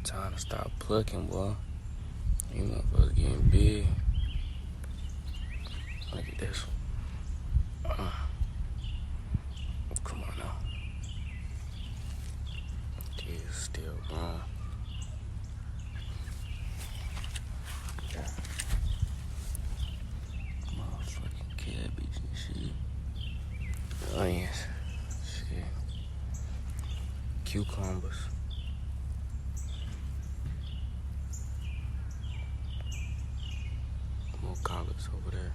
Time to stop plucking, boy. You motherfuckers getting big. Look at this. Come on now. This still growing. Motherfucking cabbage and shit. Onions. Shit. Cucumbers. More collards over there.